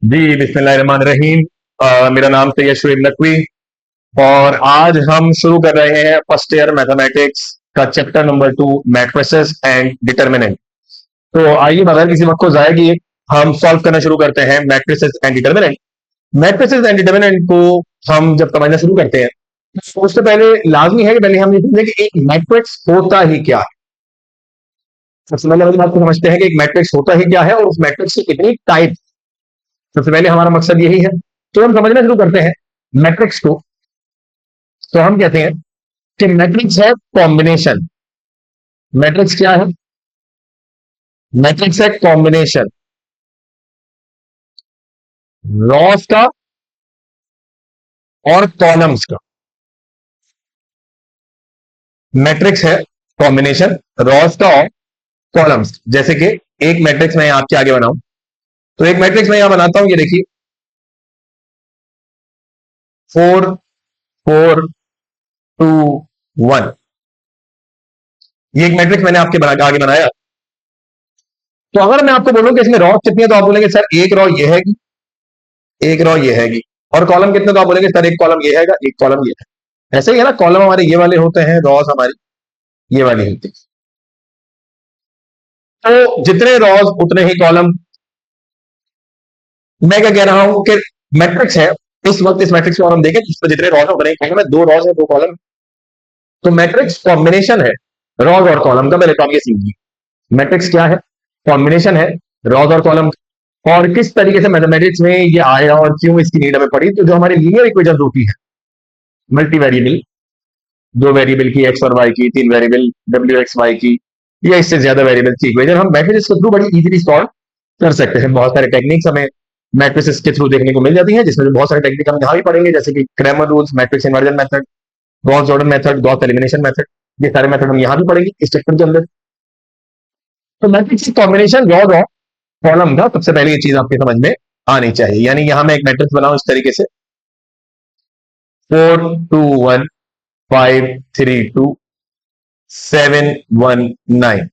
जी बिस्मिल्लाहिर्रहमानिर्रहीम। मेरा नाम सैयद शुएब नकवी और आज हम शुरू कर रहे हैं फर्स्ट ईयर मैथमेटिक्स का chapter number 2, matrices and determinant. तो आइए बगैर किसी वक्त को जाया किए हम सॉल्व करना शुरू करते हैं matrices and determinant. Matrices and determinant को हम जब समझना शुरू करते हैं तो उससे पहले लाजमी है कि पहले हम ये समझें कि एक मैट्रिक्स होता ही क्या है। सबसे पहले हम बात को समझते हैं कि एक मैट्रिक्स होता ही क्या है और उस मैट्रिक्स की कितनी टाइप। सबसे पहले हमारा मकसद यही है। तो हम समझना शुरू करते हैं मैट्रिक्स को। तो हम कहते हैं कि मैट्रिक्स है कॉम्बिनेशन। मैट्रिक्स क्या है? मैट्रिक्स है कॉम्बिनेशन रॉस का और कॉलम्स का। मैट्रिक्स है कॉम्बिनेशन रॉस का और कॉलम्स। जैसे कि एक मैट्रिक्स मैं आपके आगे बनाऊं, तो एक मैट्रिक्स मैं यहां बनाता हूं, ये देखिए 4 4 2 1। ये एक मैट्रिक्स मैंने आपके आगे बनाया। तो अगर मैं आपको बोलूं कि इसमें रॉस कितनी है तो आप बोलेंगे सर एक रॉ ये हैगी, एक रॉ ये हैगी। और कॉलम कितने तो आप बोलेंगे सर एक कॉलम ये हैगा, एक कॉलम ये है। ऐसे ही है ना, कॉलम हमारे ये वाले होते हैं, रॉस हमारी ये वाली होती है। तो जितने रॉस उतने ही कॉलम। मैं क्या कह रहा हूं कि मैट्रिक्स है, इस वक्त इस मैट्रिक्स को और हम देखें तो इसमें जितने रॉस है उतने ही कॉलम है। दो रॉस है दो कॉलम। तो मैट्रिक्स कॉम्बिनेशन है रॉस और कॉलम का। पहले तो आप ये सीखिए मैट्रिक्स क्या है, कॉम्बिनेशन है रॉस और कॉलम का। और किस तरीके से मैथमेटिक्स में ये आया और क्यों इसकी नीड हमें पड़ी। तो जो हमारी लीनियर इक्वेशन होती है, मल्टी वेरिएबल, दो वेरिएबल की एक्स और वाई की, तीन वेरिएबल डब्ल्यू एक्स वाई की, या इससे ज्यादा वेरिएबल की इक्वेशन हम मैट्रिक्स के थ्रू बड़ी इजीली सॉल्व कर सकते हैं। बहुत सारे टेक्निक्स हमें मैट्रिक्स के थ्रू देखने को मिल जाती है, जिसमें बहुत सारे टेक्निक हम यहाँ भी पढ़ेंगे, जैसे कि Cramer rules, matrix inversion method, Gauss Jordan method, Gauss elimination method. ये सारे मेथड हम यहाँ भी पढ़ेंगे इस चैप्टर के अंदर। तो मैट्रिक्स कॉम्बिनेशन रॉस और कॉलम का सबसे पहले ये चीज आपके समझ में आनी चाहिए। यानी यहां मैं एक मैट्रिक्स बनाऊं इस तरीके से 4 2 1 5 3 2 7 1 9।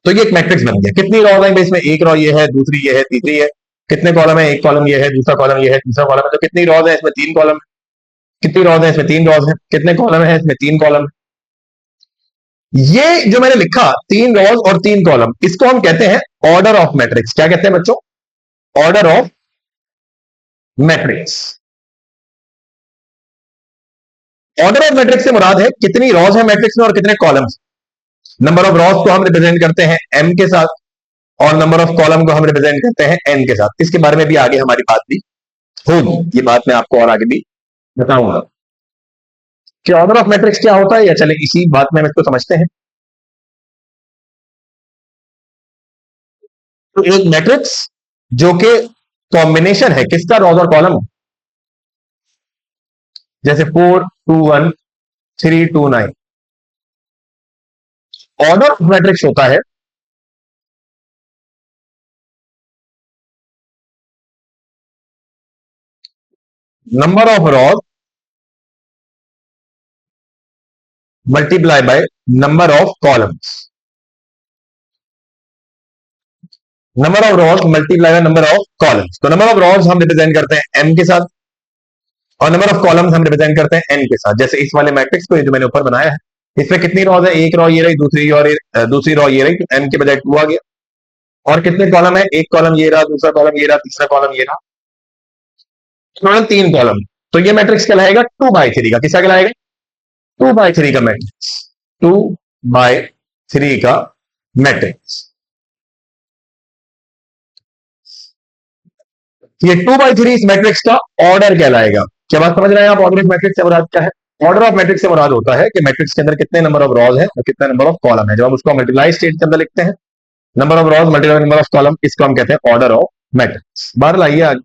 तो ये एक मैट्रिक्स बन गया। कितनी रॉ है इसमें? एक रॉ ये है, दूसरी ये है, तीसरी है। कितने कॉलम है? एक कॉलम ये है, दूसरा कॉलम ये है, तीसरा कॉलम है। तो कितनी रॉ है इसमें? तीन कॉलम। कितनी रॉ है इसमें? तीन रॉ है। कितने कॉलम है इसमें? तीन कॉलम। ये जो मैंने लिखा तीन रॉज और तीन कॉलम, इसको हम कहते हैं ऑर्डर ऑफ मैट्रिक्स। क्या कहते हैं बच्चों? Order of matrix. Order of matrix से मुराद है कितनी रॉज है मैट्रिक्स में और कितने कॉलम्स। नंबर ऑफ रॉज को हम रिप्रेजेंट करते हैं एम के साथ और नंबर ऑफ कॉलम को हम रिप्रेजेंट करते हैं एन के साथ। इसके बारे में भी आगे हमारी बात भी होगी, ये बात मैं आपको और आगे भी बताऊंगा कि ऑर्डर ऑफ मैट्रिक्स क्या होता है। या चले इसी बात में हम इसको समझते हैं। तो एक मैट्रिक्स जो कि कॉम्बिनेशन है किसका? रॉज और कॉलम। जैसे 4 2 1 3 2 9। ऑर्डर ऑफ मैट्रिक्स होता है number of rows multiply by number of columns. Number of rows multiply by number of columns. तो नंबर ऑफ रॉज हम रिप्रेजेंट करते हैं एम के साथ और नंबर ऑफ कॉलम्स हम रिप्रेजेंट करते हैं एन के साथ। जैसे इस वाले मैट्रिक्स को जो मैंने ऊपर बनाया है, इसमें कितनी रॉज है? एक रॉ ये रही, दूसरी रॉ ये रही, तो एन के बजाय 2 आ गया। और कितने कॉलम है? एक कॉलम ये रहा, दूसरा कॉलम ये रहा, तीसरा कॉलम ये रहा, टोटल 3 कॉलम। तो ये मैट्रिक्स कहलाएगा 2/3 का। किसका कहलाएगा? 2/3 का मैट्रिक्स। 2/3 का मैट्रिक्स। ये 2/3 इस मैट्रिक्स का ऑर्डर कहलाएगा। क्या बात समझ रहे हैं आप? ऑर्डर ऑफ मैट्रिक्स से मुराद क्या है? ऑर्डर ऑफ मैट्रिक्स से मुराद होता है कि मैट्रिक्स के अंदर कितने नंबर ऑफ रॉज है और कितना नंबर ऑफ कॉलम है। जब हम उसको मल्टीप्लाई स्टेट के अंदर लिखते हैं, number of rows multiply number of column, इसको हम कहते हैं ऑर्डर ऑफ मैट्रिक्स। बाहर लाइए आज,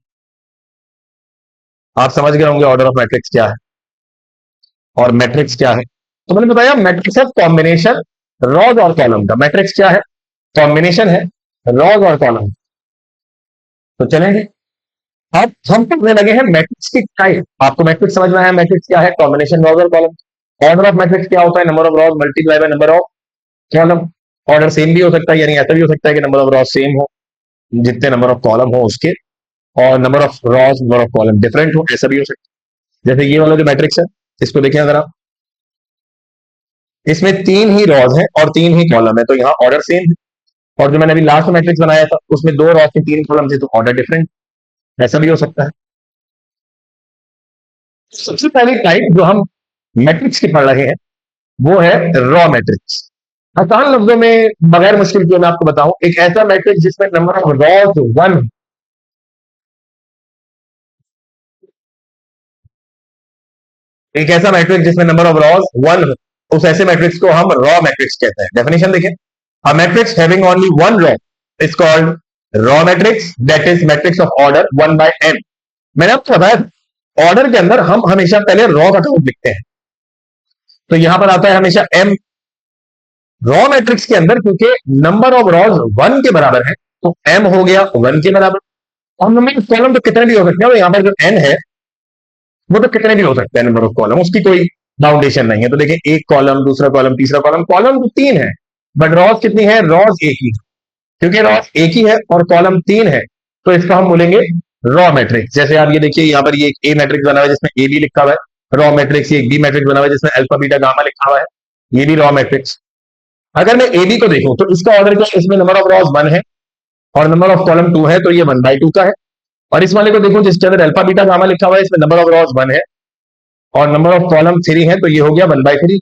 आप समझ गए होंगे ऑर्डर ऑफ मैट्रिक्स क्या है और मैट्रिक्स क्या है। तो मैंने बताया मैट्रिक्स है कॉम्बिनेशन रॉज और कॉलम का। मैट्रिक्स क्या है? कॉम्बिनेशन है रॉज और कॉलम। तो चलेंगे अब हम पढ़ने लगे हैं मैट्रिक्स की टाइप। आपको मैट्रिक्स समझ में आया मैट्रिक्स क्या है? कॉम्बिनेशन रॉज और कॉलम। ऑर्डर ऑफ मैट्रिक्स क्या होता है? Number of rows multiply by number of column. Order same भी हो सकता है, यानी ऐसा भी हो सकता है कि नंबर ऑफ रॉज सेम हो जितने नंबर ऑफ कॉलम हो उसके, और number of rows number of column different हो, ऐसा भी हो सकता है। जैसे ये वाला जो मैट्रिक्स है, इसको देखिए अगर आप, इसमें 3 ही रॉज है और 3 ही कॉलम है, तो यहाँ ऑर्डर सेम है। और जो मैंने अभी लास्ट मैट्रिक्स बनाया था उसमें 2 रॉज के 3 कॉलम थे, तो ऑर्डर डिफरेंट, ऐसा भी हो सकता है। सबसे पहली टाइप जो हम मैट्रिक्स की पढ़ रहे हैं वो है रॉ मैट्रिक्स। आसान लफ्जों में, बगैर मुश्किल के मैं आपको बताऊं, एक ऐसा मैट्रिक्स जिसमें नंबर ऑफ रॉज 1, एक ऐसा मैट्रिक्स जिसमें नंबर ऑफ रॉज 1 हो, उस ऐसे मैट्रिक्स को हम रॉ मैट्रिक्स कहते हैं। डेफिनेशन देखें, a matrix having only 1 row is called row matrix, that is matrix of order 1 by n। मैंने आपको बताया ऑर्डर के अंदर हम हमेशा पहले रॉ का काउंट लिखते हैं, तो यहां पर आता है हमेशा m। रॉ मैट्रिक्स के अंदर क्योंकि नंबर ऑफ रॉज 1 के बराबर है, तो m हो गया 1 के बराबर। और नंबर ऑफ कॉलम तो कितने भी हो सकते हैं, तो यहां पर जो n है वो तो कितने भी हो सकते हैं नंबर ऑफ कॉलम, उसकी कोई बाउंडेशन नहीं है। तो देखिए, एक कॉलम, दूसरा कॉलम, तीसरा कॉलम, कॉलम तो 3 है, बट रॉज कितनी है, रॉज एक ही है। क्योंकि रॉज एक ही है और कॉलम 3 है, तो इसका हम बोलेंगे रॉ मैट्रिक्स। जैसे आप ये देखिए, यहाँ पर ये एक ए मैट्रिक्स बना हुआ है जिसमें ए बी लिखा हुआ है, रॉ मैट्रिक्स। ये एक बी मैट्रिक्स बना हुआ है जिसमें अल्फा बीटा गामा लिखा हुआ है, ये भी रॉ मैट्रिक्स। अगर मैं ए बी को देखूं तो इसका ऑर्डर क्या है, इसमें नंबर ऑफ रॉज 1 है और नंबर ऑफ कॉलम 2 है, तो ये 1/2 का है। और इस वाले को देखो जिसके अंदर अल्फा बीटा गामा लिखा हुआ है, इसमें नंबर ऑफ रॉज 1 है और नंबर ऑफ कॉलम 3 है, तो ये हो गया 1/3।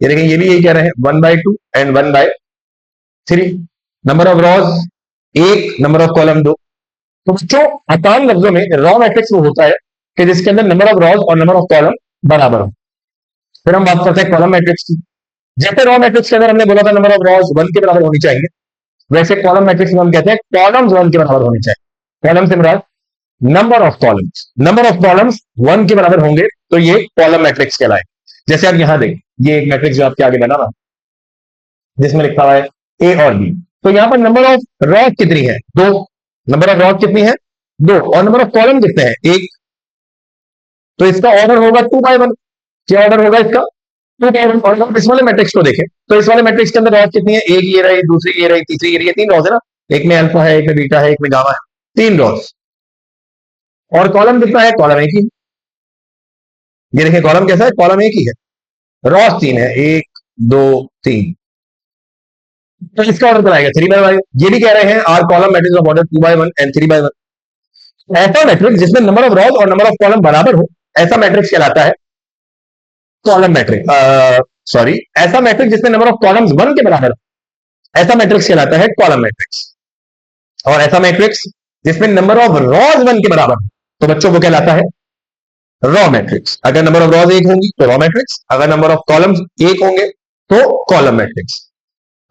ये देखें, ये भी यही कह रहे हैं 1/2 and 1/3। Number of rows 1, number of column 2। तो बच्चों, आसान लफ्जों में रॉ मैट्रिक्स वो होता है कि जिसके अंदर नंबर ऑफ रॉज और नंबर ऑफ कॉलम बराबर हो। फिर हम बात करते हैं कॉलम मैट्रिक्स की। जैसे रॉ मैट्रिक्स के अंदर हमने बोला था नंबर ऑफ रॉज 1 के बराबर होनी चाहिए, वैसे कॉलम मैट्रिक्स में हम कहते हैं कॉलम्स 1 के बराबर होनी चाहिए। कॉलम से मुराद number of columns, number of columns 1 के बराबर होंगे तो ये कॉलम मैट्रिक्स कहलाए। जैसे आप यहां देखें, ये एक मैट्रिक्स जो आपके आगे बना हुआ है जिसमें लिखा हुआ है ए और बी, तो यहां पर नंबर ऑफ रॉज कितनी है, 2। नंबर ऑफ रॉज कितनी है, 2, और नंबर ऑफ कॉलम कितने हैं, 1। तो इसका ऑर्डर होगा 2/1। क्या ऑर्डर होगा इसका, 2/1। और आप इस वाले मैट्रिक्स को देखें तो इस वाले मैट्रिक्स के अंदर रॉज कितनी है, एक ये रही, दूसरी ये रही, तीसरी ये रही, 3 रॉज है ना। एक में अल्फा है, एक में बीटा है, एक में गामा है, 3 रॉज। और कॉलम कितना है, कॉलम एक ही। ये देखिए कॉलम कैसा है, कॉलम एक ही है, रॉस 3 है, 1 2 3। तो इसका ऑर्डर कराएगा 3/1। ये भी कह रहे हैं are column matrix of order 2/1 and 3/1। ऐसा मैट्रिक्स जिसमें नंबर ऑफ रॉज और नंबर ऑफ कॉलम बराबर हो, ऐसा मैट्रिक्स कहलाता है कॉलम मैट्रिक्स। सॉरी, ऐसा मैट्रिक्स जिसमें नंबर ऑफ कॉलम्स 1 के बराबर हो, ऐसा मैट्रिक्स कहलाता है कॉलम मैट्रिक्स। और ऐसा मैट्रिक्स जिसमें नंबर ऑफ रॉज 1 के बराबर हो, तो बच्चों को कहलाता है रॉ मैट्रिक्स। अगर नंबर ऑफ रॉज 1 होंगी तो रॉ मैट्रिक्स, अगर नंबर ऑफ कॉलम्स 1 होंगे तो कॉलम मैट्रिक्स।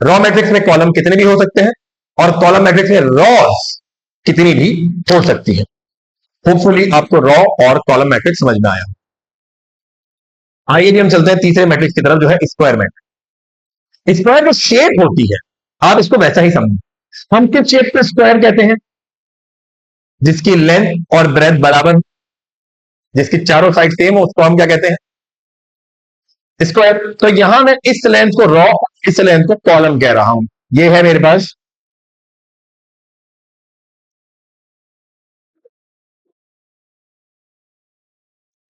रॉ मैट्रिक्स में कॉलम कितने भी हो सकते हैं और कॉलम मैट्रिक्स में रॉस कितनी भी हो सकती है। होपफुली आपको रॉ और कॉलम मैट्रिक्स समझ में आया। आइए भी हम चलते हैं तीसरे मैट्रिक्स की तरफ, जो है स्क्वायर मैट्रिक्स। स्क्वायर जो शेप होती है, आप इसको वैसा ही समझो। हम किस शेप को स्क्वायर कहते हैं, जिसकी लेंथ और ब्रेथ बराबर हो, जिसकी चारों साइड सेम हो, उसको हम क्या कहते हैं, स्क्वायर। तो यहां मैं इस लेंथ को रॉ, इस लेंथ को कॉलम कह रहा हूं। ये है मेरे पास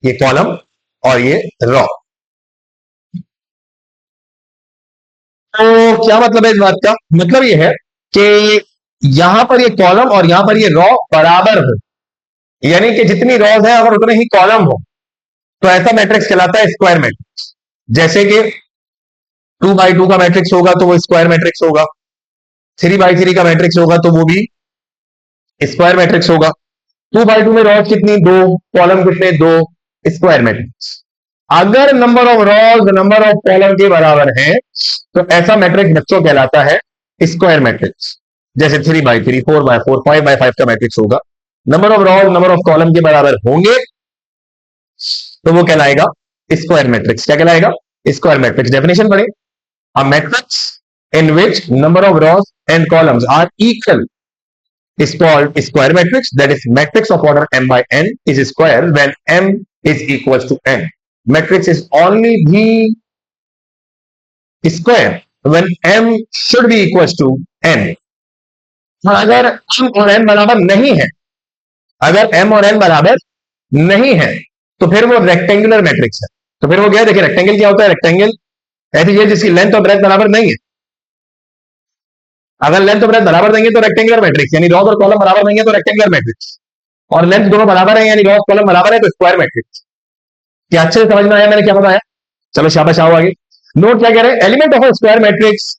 ये कॉलम और ये रॉ। तो क्या मतलब है इस बात का, मतलब ये है कि यहां पर ये कॉलम और यहां पर ये रॉ बराबर हो, यानी कि जितनी रॉज है अगर उतने ही कॉलम हो, तो ऐसा मैट्रिक्स कहलाता है स्क्वायर मैट्रिक्स। जैसे कि 2/2 का मैट्रिक्स होगा तो वो स्क्वायर मैट्रिक्स होगा, 3/3 का मैट्रिक्स होगा तो वो भी स्क्वायर मैट्रिक्स होगा। 2/2 में रॉज कितनी, 2, कॉलम कितने, 2, स्क्वायर मैट्रिक्स। अगर number of rows number of column के बराबर है तो ऐसा मैट्रिक्स बच्चों कहलाता है स्क्वायर मैट्रिक्स। जैसे 3/3, 4/4, 5/5 का मैट्रिक्स होगा, number of rows number of column के बराबर होंगे तो वो कहलाएगा स्क्वायर मैट्रिक्स। क्या कहलाएगा, स्क्वायर मैट्रिक्स। डेफिनेशन पढ़े, a matrix in which number of rows and columns are equal is called square matrix. That is, matrix of order m by n is square when m is equals to n. Matrix is only the square when m should be equals to n. और अगर m और n बराबर नहीं है, अगर m और n बराबर नहीं है, तो फिर वो रेक्टेंगुलर मैट्रिक्स है। तो फिर वो क्या है, देखिए रेक्टेंगल क्या होता है, रेक्टेंगल ऐसी चीज जिसकी लेंथ और ब्रेथ बराबर नहीं है। अगर लेंथ और ब्रेथ बराबर देंगे तो रेक्टेंगुलर मैट्रिक्स, यानी रॉज और कॉलम बराबर नहीं है तो रेक्टेंगुलर मैट्रिक्स, और लेंथ दोनों बराबर है यानी रॉज कॉलम बराबर है तो स्क्वायर मैट्रिक्स। क्या अच्छे से समझ में आया मैंने क्या बताया? चलो शाबाश, आओ आगे। नोट क्या कह रहे हैं, element of a square matrix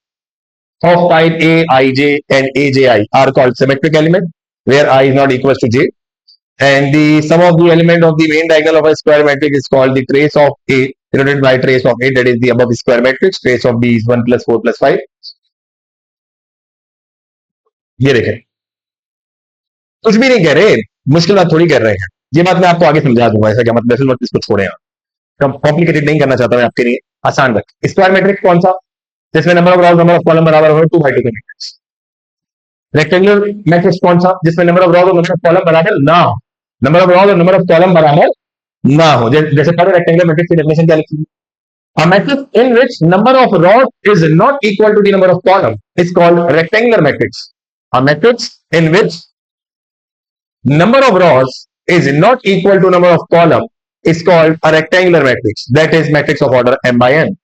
of type A, Ij and AJI are called symmetric element where I is not equals to J, and the sum of the element of the main diagonal of a square matrix is called the trace of A denoted by trace of A, that is the above square matrix. Trace of B is 1 plus 4 plus 5. ये देखें, कुछ भी नहीं कह रहे, मुश्किल बात थोड़ी कर रहे हैं। ये बात मैं आपको आगे समझा दूंगा, ऐसा क्या मतलब, मत इसको छोड़े आप, कम कॉम्प्लिकेटेड नहीं करना चाहता मैं आपके लिए, आसान रख। स्क्वायर मैट्रिक्स कौन सा, जिसमें number of rows number of column बराबर हो, 2 बाई 2 का मैट्रिक्स। रेक्टेंगुलर मैट्रिक्स कौन सा, जिसमें नंबर ऑफ रॉज और नंबर ऑफ कॉलम बराबर ना हो, नंबर ऑफ रॉज और नंबर ऑफ कॉलम बराबर ना हो। जैसे पहले रेक्टेंगुलर मैट्रिक्स की डेफिनेशन क्या लिखी है, a matrix in which number of rows is not equal to the number of column is called rectangular matrix. A matrix in which number of rows is not equal to number of column is called a rectangular matrix, that is matrix of order m by n,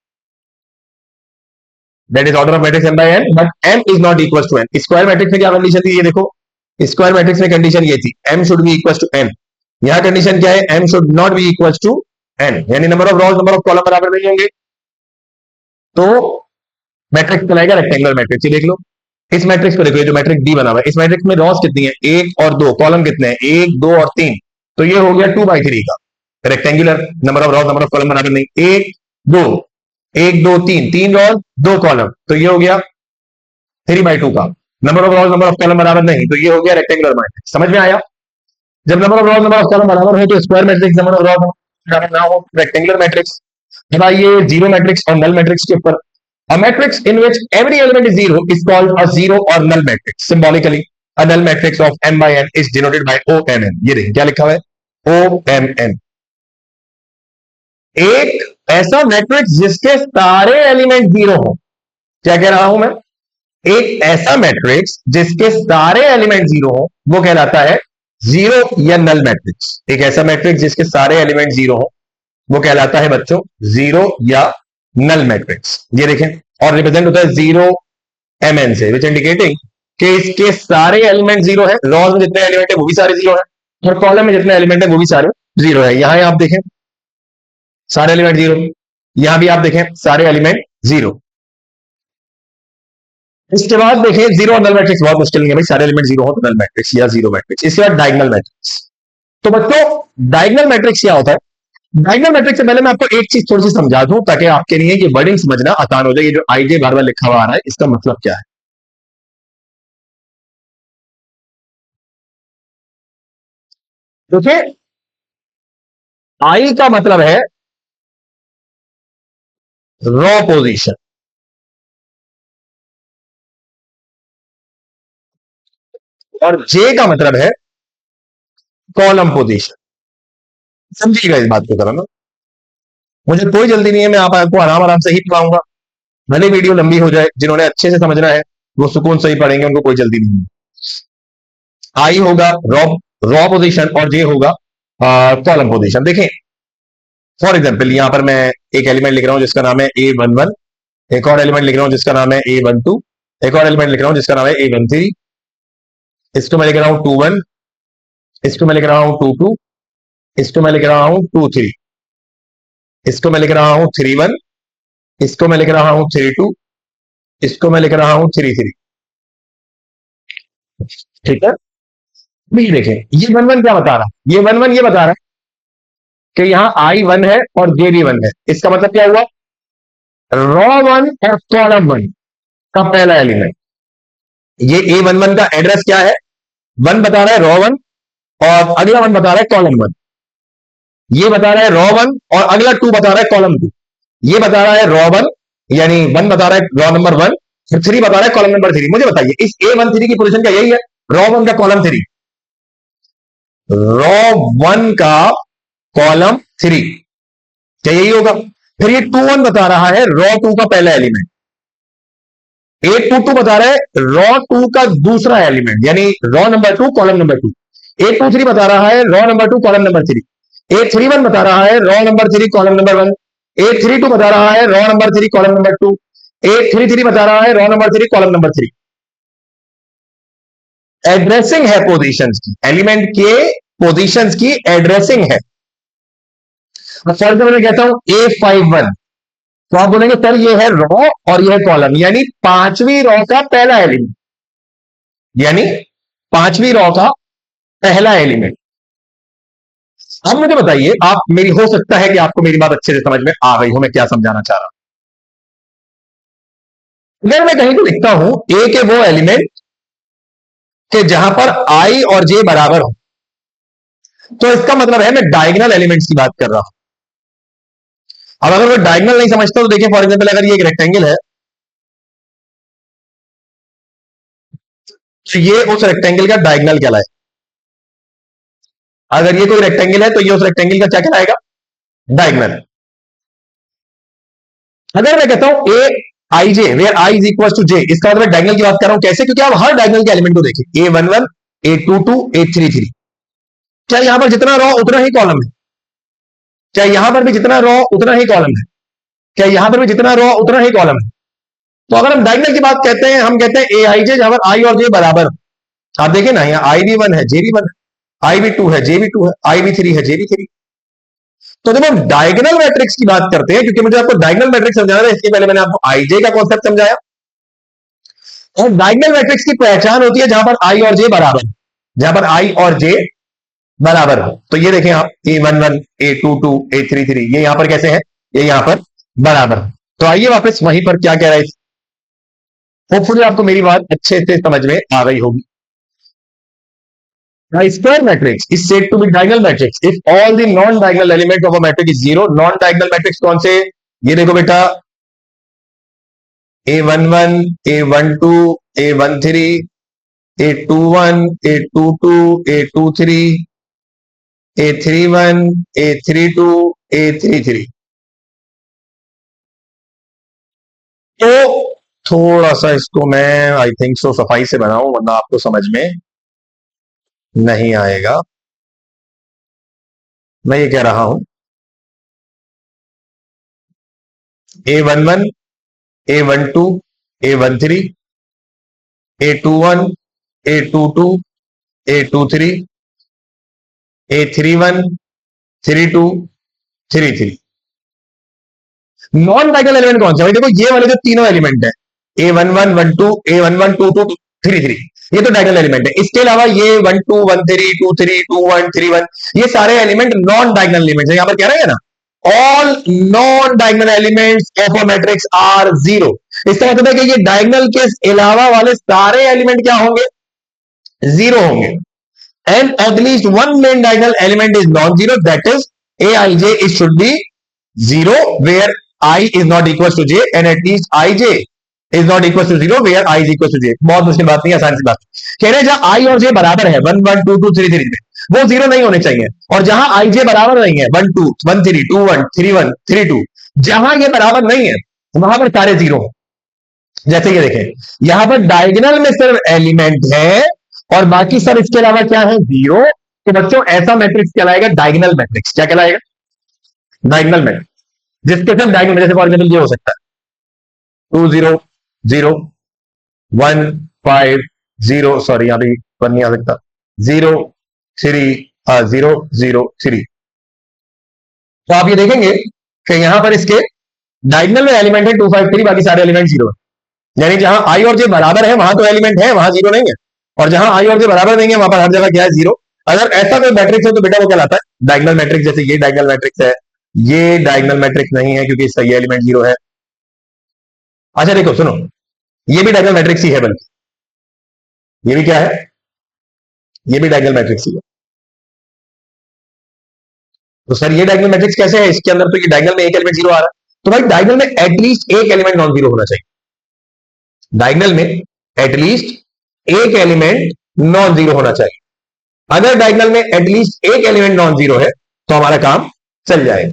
that is order of matrix m by n, but m is not equals to n. Square matrix में क्या condition थी, ये देखो, square matrix में condition ये थी m should be equal to n। यहां condition क्या है, m should not be equal to n, यानी number of rows number of column बराबर नहीं होंगे तो मैट्रिक्स चलाएगा रेक्टेंगुलर मैट्रिक्स। ये देख लो, इस मैट्रिक्स को देखो, ये जो मैट्रिक्स डी बना हुआ है, इस मैट्रिक्स में रॉस कितनी है, 1 और 2, कॉलम कितने हैं, 1 2 और 3, तो ये हो गया 2 बाई 3 का rectangular, number of Ross number of column बराबर नहीं, 1 2 1 2 3, 3 रॉस 2 कॉलम, तो ये हो गया 3 बाई 2 का, number of Ross number of column बराबर नहीं, तो ये हो गया रेक्टेंगुलर मैट्रिक्स। समझ में आया? जब number of Ross number of column बराबर हो तो square matrix, number of Ross बराबर ना हो रेक्टेंगुलर मैट्रिक्स। अब आइए जीरो मैट्रिक्स और नल मैट्रिक्स के ऊपर। A matrix in which every element is zero is called a zero or null matrix. Symbolically, a null matrix of m by n is denoted by OMN. ये देखिए क्या लिखा हुआ है, OMN। एक ऐसा मैट्रिक्स जिसके सारे एलिमेंट जीरो हो, क्या कह रहा हूं मैं, एक ऐसा मैट्रिक्स जिसके सारे एलिमेंट जीरो हो वो कहलाता है जीरो या नल मैट्रिक्स। एक ऐसा मैट्रिक्स जिसके सारे एलिमेंट जीरो हो वो कहलाता है बच्चों जीरो या नल मैट्रिक्स। ये देखें, और रिप्रेजेंट होता है जीरो mn से, विच इंडिकेटिंग कि इसके सारे एलिमेंट जीरो है, रॉज में जितने एलिमेंट है वो भी सारे जीरो है और कॉलम में जितने एलिमेंट है वो भी सारे जीरो है। यहां आप देखें सारे एलिमेंट जीरो, यहां भी आप देखें सारे एलिमेंट जीरो। इसके बाद देखें जीरो और नल मैट्रिक्स बहुत मुश्किल नहीं है भाई, सारे एलिमेंट जीरो हो तो नल मैट्रिक्स या जीरो मैट्रिक्स। इसके बाद डायगोनल मैट्रिक्स। तो बच्चों डायगोनल मैट्रिक्स क्या होता है, डायगोनल मैट्रिक्स से पहले मैं आपको एक चीज थोड़ी सी समझा दूं ताकि आपके लिए ये वर्डिंग समझना आसान हो जाए। ये जो आईजे बार बार लिखा हुआ आ रहा है इसका मतलब क्या है, देखिए आई का मतलब है रॉ पोजीशन, और जे का मतलब है कॉलम पोजीशन। समझिएगा इस बात को करो ना, मुझे कोई जल्दी नहीं है, मैं आपको आराम आराम से ही पढ़ाऊंगा, भले वीडियो लंबी हो जाए। जिन्होंने अच्छे से समझना है वो सुकून से ही पढ़ेंगे, उनको कोई जल्दी नहीं है। आई होगा रॉ रॉ पोजीशन और जे होगा कॉलम पोजीशन। देखें फॉर एग्जाम्पल यहां पर मैं एक एलिमेंट लिख रहा हूं जिसका नाम है A11, एक और एलिमेंट लिख रहा हूं जिसका नाम है A12, एक और एलिमेंट लिख रहा हूं जिसका नाम है A13, इसको मैं लिख रहा हूं 21, इसको मैं लिख रहा हूं 22, इसको मैं लिख रहा हूं 23, इसको मैं लिख रहा हूं 31, इसको मैं लिख रहा हूं 32, इसको मैं लिख रहा हूं 33। ठीक है, ये देखें ये वन वन क्या बता रहा है, ये वन वन ये बता रहा है कि यहां आई वन है और जे भी वन है। इसका मतलब क्या हुआ, रॉ वन और कॉलम वन का पहला एलिमेंट, ये A11 का एड्रेस क्या है, वन बता रहा है रॉ वन और अगला वन बता रहा है कॉलम वन। ये बता रहा है रॉ वन और अगला टू बता रहा है कॉलम टू। ये बता रहा है रॉ वन यानी वन बता रहा है रॉ नंबर वन और थ्री बता रहा है कॉलम नंबर थ्री। मुझे बताइए इस A13 की पोजीशन क्या यही है, रॉ वन का कॉलम थ्री, रॉ वन का कॉलम थ्री, क्या यही होगा? फिर ये 2 1 बता रहा है रॉ टू का पहला एलिमेंट, 822 बता रहा है रॉ टू का दूसरा एलिमेंट, यानी रॉ नंबर 2 कॉलम नंबर 2। 823 बता रहा है रॉ नंबर 2 कॉलम नंबर 3। 831 बता रहा है रॉ नंबर 3 कॉलम नंबर 1। 832 बता रहा है रॉ नंबर 3 कॉलम नंबर 2। 833 बता रहा है raw number 3 column number 3। Addressing है पोजीशंस की, एलिमेंट के पोजीशंस की एड्रेसिंग है। फॉर एग्जाम्पल मैं कहता हूं A51, तो आप बोलेंगे सर ये है रॉ और ये है कॉलम, यानी पांचवी रॉ का पहला एलिमेंट, यानी पांचवी रॉ का पहला एलिमेंट। अब मुझे बताइए, आप मेरी, हो सकता है कि आपको मेरी बात अच्छे से समझ में आ गई हो मैं क्या समझाना चाह रहा हूं। अगर मैं कहीं को लिखता हूं ए के वो एलिमेंट कि जहां पर आई और जे बराबर हो, तो इसका मतलब है मैं डायगोनल एलिमेंट्स की बात कर रहा हूं। अब अगर मैं डायगोनल नहीं समझता तो देखिए, फॉर एग्जांपल अगर ये एक रेक्टेंगल है, तो ये उस रेक्टेंगल का डायगोनल कहलाए। अगर ये कोई रेक्टेंगल है तो ये उस रेक्टेंगल का क्या कहलाएगा? डायगोनल। अगर मैं कहता हूं A I J where I is equal to J, इसका मतलब डायगोनल की बात कर रहा हूं। कैसे? क्योंकि आप हर डायगोनल के एलिमेंट को देखिए, A11, A22, A33, क्या यहां पर जितना रॉ उतना ही कॉलम है? क्या यहां पर भी जितना रॉ उतना ही कॉलम है? क्या यहां पर भी जितना रॉ उतना ही कॉलम है? तो अगर हम डायगोनल की बात कहते हैं, हम कहते हैं ए आई जे, जहां पर आई और जे बराबर। आप देखिए ना, यहाँ आई भी 1 है, जे भी 1 है, आई भी 2 है, जे भी 2 है, आई भी 3 है, जे भी 3। तो जब हम डायगोनल मैट्रिक्स की बात करते हैं, क्योंकि मुझे आपको डायगोनल मैट्रिक्स समझाना है, इसके पहले मैंने आपको आईजे का कॉन्सेप्ट समझाया। और डायगोनल मैट्रिक्स की पहचान होती है जहां पर आई और जे बराबर, जहां पर आई और जे बराबर हो। तो ये देखें आप, A11, A22, A33, ये यहां पर कैसे है? ये यहां पर बराबर। तो आइए वापस वहीं पर क्या कह रहा है, होपफुली आपको मेरी बात अच्छे से समझ में आ गई होगी। A square matrix is said to be diagonal matrix if all the non-diagonal element of a matrix is zero. Non-diagonal matrix कौन से? ये देखो बेटा, A11, A12, A13, A21, A22, A23, A31, A32, A33। तो थोड़ा सा इसको मैं आई थिंक सो सफाई से बनाऊं, वरना आपको समझ में नहीं आएगा। मैं ये कह रहा हूं A11, A12, A13, A21, A22, A23, A31, 32, 33। Non diagonal element कौन से भाई? देखो ये वाले जो तीनों एलिमेंट है, A11, 12, A11, 22, 33, ये तो डायगोनल एलिमेंट है। इसके अलावा ये 12, 13, 23, 21, 31, ये सारे एलिमेंट नॉन डायगोनल एलिमेंट है। यहां पर कह रहे हैं ना, all non diagonal elements of a matrix are zero. इसका मतलब है कि ये डायगोनल के अलावा वाले सारे एलिमेंट क्या होंगे? जीरो होंगे। And at least one main diagonal element is non zero, that is A I J is should be zero where I is not equal to J, and at least I J is not equal to zero where I is equal to J. बहुत मुश्किल बात नहीं, आसान सी बात। कह रहे हैं जहां आई और जे बराबर है, 1 1 2 2 3 3 में, वो जीरो नहीं होने चाहिए। और जहां आई जे बराबर नहीं है, 1 2 1 3 2 1 3 1 3 2, जहां ये बराबर नहीं है वहां पर सारे जीरो। जैसे ये देखें, यहां पर डायगोनल में सिर्फ एलिमेंट है और बाकी सब इसके अलावा क्या है? जीरो। तो बच्चों ऐसा मैट्रिक्स कहलाएगा डायगोनल मैट्रिक्स। क्या कहलाएगा? डायगोनल मैट्रिक्स, जिसके सिर्फ डायगोनल, जैसे फॉर एग्जाम्पल ये हो सकता है 2 0 0 1 5 0, सॉरी यहां भी 1 नहीं आ सकता, 0 3 0 0 3। तो आप ये देखेंगे कि यहां पर इसके डायगोनल में एलिमेंट है 2 5 3, बाकी सारे एलिमेंट जीरो है। यानी जहां आई और जे बराबर है वहां तो एलिमेंट है, वहां जीरो नहीं है। और जहां आई और जे बराबर नहीं है वहां पर हर जगह क्या है? जीरो। अगर ऐसा कोई मैट्रिक्स है तो बेटा वो कहलाता है डायगोनल मैट्रिक्स। जैसे ये डायगोनल मैट्रिक्स है, ये डायगोनल मैट्रिक्स नहीं है क्योंकि इसका ये एलिमेंट जीरो है। अच्छा देखो सुनो, ये भी डायगोनल मैट्रिक्स ही है, बल्कि ये भी क्या है? ये भी डायगोनल मैट्रिक्स ही है। तो सर ये डायगोनल मैट्रिक्स कैसे है? इसके अंदर तो ये डायगोनल में एक एलिमेंट जीरो आ रहा है। तो भाई डायगोनल में एटलीस्ट एक एलिमेंट नॉन जीरो होना चाहिए। डायगोनल में एटलीस्ट एक एलिमेंट नॉन जीरो होना चाहिए। अगर डायगोनल में एटलीस्ट एक एलिमेंट नॉन जीरो है तो हमारा काम चल जाएगा।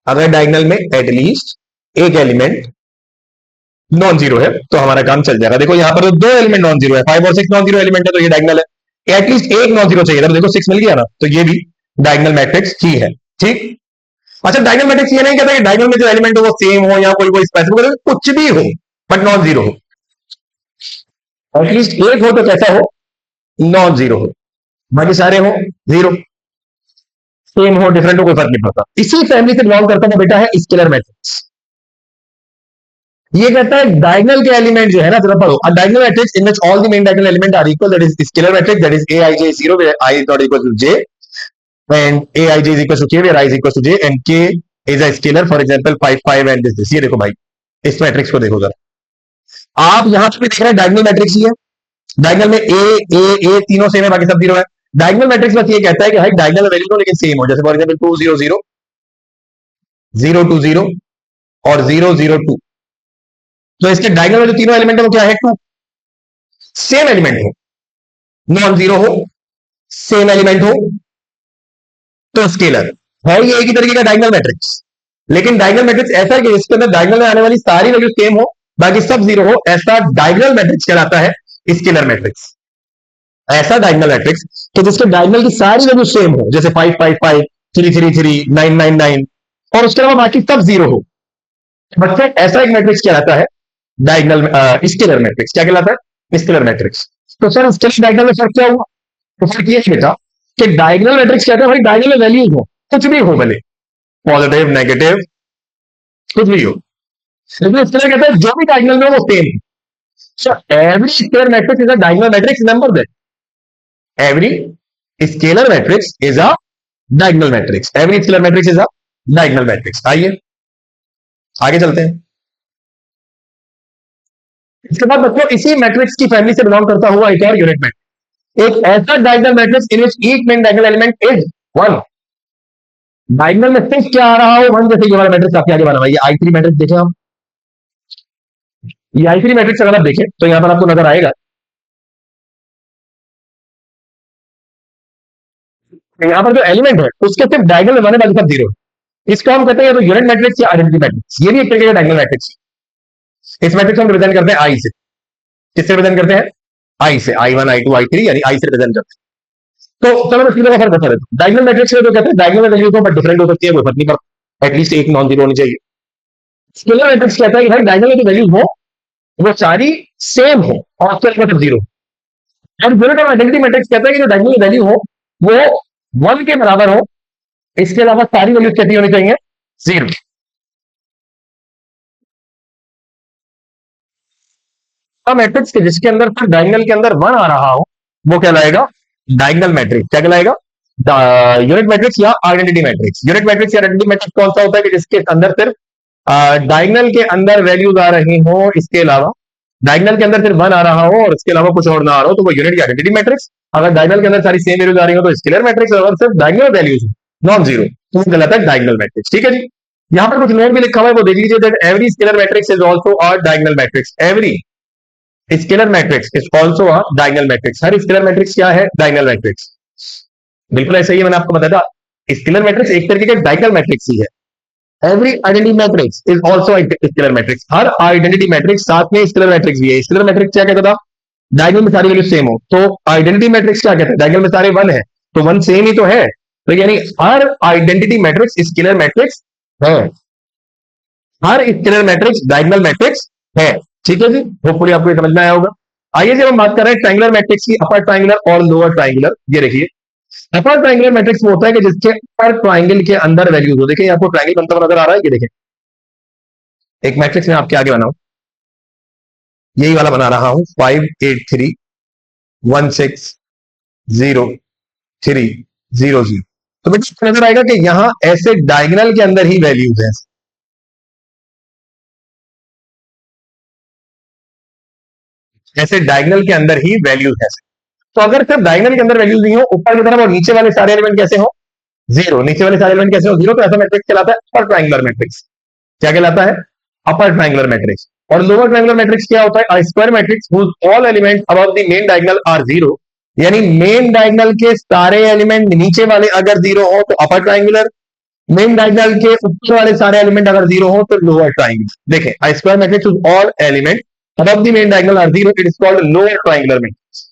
अगर डायगोनल में एटलीस्ट एक एलिमेंट नॉन जीरो है तो हमारा काम चल जाएगा। देखो यहाँ पर तो दो एलिमेंट नॉन जीरो है, 5 और 6 नॉन जीरो एलिमेंट है, तो ये डायगोनल है। एटलीस्ट एक नॉन जीरो चाहिए था, देखो 6 मिल गया ना, तो ये भी डायगोनल मैट्रिक्स ही है। ठीक। अच्छा, डायगोनल मैट्रिक्स ये नहीं कहता कि डायगोनल में जो एलिमेंट हो वो सेम हो या कोई कोई स्पेसिफिक कुछ भी हो, बट नॉन जीरो हो। एटलीस्ट एक हो तो कैसा हो, नॉन जीरो हो, बाकी सारे हो जीरो। सेम हो डिफरेंट हो कोई फर्क नहीं पड़ता। इसी फैमिली से बिलोंग करता है बेटा है स्केलर मैट्रिक्स। ये कहता है डायगोनल के एलिमेंट जो है ना, जरा पढ़ो, a diagonal matrix in which all the main diagonal element are equal, that is scalar matrix, that is aij is 0 where I is not equal to j, and aij is equal to k where I is equal to j, and k is a scalar, for example 5 5 and this। ये देखो भाई, इस matrix को देखो जरा, आप यहां पे भी देख रहे हैं डायगोनल मैट्रिक्स ही है। डायगोनल में ए तीनों सेम है, बाकी सब जीरो है। डायगोनल मैट्रिक्स बस ये कहता है कि भाई डायगोनल वैल्यू तो लेकिन सेम हो, जैसे फॉर एग्जांपल 2 0 0 0 2 0 और 0 0 2, तो इसके डायगोनल जो तीनों एलिमेंट है वो क्या है, टू। सेम एलिमेंट हो, नॉन जीरो हो, सेम एलिमेंट हो, तो स्केलर है। ये एक ही तरीके का डायगोनल मैट्रिक्स। लेकिन डायगोनल मैट्रिक्स ऐसा है कि इसके अंदर डायगोनल में आने वाली सारी वैल्यू सेम हो, बाकी सब जीरो हो, ऐसा डायगोनल मैट्रिक्स कहलाता है स्केलर मैट्रिक्स। ऐसा डायगोनल मैट्रिक्स कि जिसके डायगोनल की सारी वैल्यू सेम हो, जैसे 5 5 5 3 3 3 9 9 9, और उसके अलावा बाकी सब जीरो हो, बच्चे ऐसा एक मैट्रिक्स कहलाता है डायगोनल स्केलर मैट्रिक्स। क्या कहलाता है, स्केलर मैट्रिक्स। तो सर स्केलर डायगोनल में फर्क क्या हुआ, तो फर्क ये है बेटा कि डायगोनल मैट्रिक्स कहता है भाई डायगोनल वैल्यूज हो, कुछ भी हो, भले पॉजिटिव नेगेटिव कुछ भी हो, लेकिन स्केलर कहता है जो भी डायगोनल में हो वो सेम है। So every scalar matrix is a diagonal matrix, remember that every scalar matrix is a diagonal matrix, every scalar matrix is a diagonal matrix। आइए आगे चलते हैं। इसके बाद बच्चों इसी मैट्रिक्स की फैमिली से बिलोंग करता हुआ एक और यूनिट मैट्रिक्स, एक ऐसा diagonal matrix in which each main diagonal element is one. Diagonal में सिर्फ क्या आ रहा हो, वन, जैसे ये वाला मैट्रिक्स आपके आगे बना हुआ है, ये i3 मैट्रिक्स देखें हम। ये i3 मैट्रिक्स अगर आप देखें तो यहां पर आपको नजर आएगा, यहां पर जो एलिमेंट है उसके सिर्फ डायगोनल में वन है, बाकी सब जीरो है। इसको हम कहते हैं तो यूनिट मैट्रिक्स या आइडेंटिटी मैट्रिक्स। ये भी एक तरीके का डायगोनल मैट्रिक्स है। इस मैट्रिक्स को हम रिप्रेजेंट करते हैं आई से। किससे रिप्रेजेंट करते हैं, आई से, i1 i2 i3, यानी आई से रिप्रेजेंट करते हैं। तो चलो मैं सीधा फर्क बता देता हूं। डायगोनल मैट्रिक्स में तो कहते हैं डायगोनल वैल्यू तो बट डिफरेंट हो सकती है, कोई फर्क नहीं पड़ता, एटलीस्ट एक नॉन जीरो होनी चाहिए। स्केलर मैट्रिक्स कहता है कि भाई डायगोनल की वैल्यू हो वो सारी सेम हो और उसके मतलब जीरो। और यूनिट ऑफ आइडेंटिटी मैट्रिक्स कहता है कि जो डायगोनल की वैल्यू हो वो वन के बराबर हो, इसके अलावा सारी वैल्यूज कैसी होनी चाहिए, जीरो। मैट्रिक्स के जिसके अंदर फिर डायगोनल के अंदर वन आ रहा हो वो कहलाएगा डायगोनल मैट्रिक्स। क्या कहलाएगा, यूनिट मैट्रिक्स या आइडेंटिटी मैट्रिक्स। यूनिट मैट्रिक्स या आइडेंटिटी मैट्रिक्स कौन सा होता है कि जिसके अंदर सिर्फ डायगोनल के अंदर वैल्यूज आ रही हो, इसके अलावा डायगोनल के अंदर सिर्फ वन आ रहा हो और इसके अलावा कुछ और ना आ रहा हो, तो वो यूनिट या आइडेंटिटी मैट्रिक्स। अगर डायगोनल के अंदर सारी सेम वैल्यूज आ रही हो तो स्केलर मैट्रिक्स, अगर सिर्फ डायगोनल वैल्यूज नॉन जीरो तो वो कहलाता है डायगोनल मैट्रिक्स। ठीक है जी। यहां पर कुछ नोट भी लिखा हुआ है वो देख लीजिए, that every scalar matrix is also a diagonal matrix. Every scalar matrix is also a diagonal matrix. Her scalar matrix क्या है, डायगोनल मैट्रिक्स। बिल्कुल ऐसा ही है, मैंने आपको बताया था स्केलर मैट्रिक्स एक तरीके का डायगोनल मैट्रिक्स ही है। Every identity matrix is also scalar matrix. Her identity matrix साथ में स्केलर मैट्रिक्स भी है। स्केलर मैट्रिक्स क्या कहता था, डायगोनल में सारी वैल्यू सेम हो, तो आइडेंटिटी मैट्रिक्स क्या कहता है, डायगोनल में सारे वन है तो वन सेम ही तो है, तो यानी हर आइडेंटिटी मैट्रिक्स स्केलर मैट्रिक्स है, हर स्केलर मैट्रिक्स डायगोनल मैट्रिक्स है। ठीक है जी, होपफुली आपको समझ में आया होगा। आइए जब हम बात कर रहे हैं ट्रायंगुलर मैट्रिक्स की, अपर ट्रायंगुलर और लोअर ट्रायंगुलर। ये देखिए अपर ट्रायंगुलर मैट्रिक्स वो होता है कि जिसके अपर ट्रायंगल के अंदर वैल्यूज हो। देखिए आपको ट्रायंगल बनता हुआ नजर आ रहा है, ये देखिए एक मैट्रिक्स में आपके आगे बनाऊं, यही वाला बना रहा हूं, 5 8 3 1 6 0 3 0 0। तो बेटा नजर आएगा कि यहां ऐसे डायगोनल के अंदर ही वैल्यूज हैं, ऐसे डायगोनल के अंदर ही वैल्यूज है। तो अगर सिर्फ डायगोनल के अंदर वैल्यूज नहीं हो ऊपर की तरफ और नीचे वाले सारे एलिमेंट कैसे हो, जीरो, नीचे वाले सारे एलिमेंट कैसे हो, जीरो, तो ऐसा मैट्रिक्स कहलाता है अपर ट्रायंगुलर मैट्रिक्स। क्या कहलाता है, अपर ट्रायंगुलर मैट्रिक्स। और लोअर ट्रायंगुलर मैट्रिक्स क्या होता है, square matrix whose all element above the main diagonal are zero. यानी मेन डायगोनल के सारे एलिमेंट नीचे वाले अगर जीरो हो तो अपर ट्रायंगुलर, मेन डायगोनल के ऊपर वाले सारे एलिमेंट अगर जीरो हो तो लोअर ट्राइंगुलर। देखें, a square matrix with all element above the main diagonal are zero, it is called lower triangular matrix.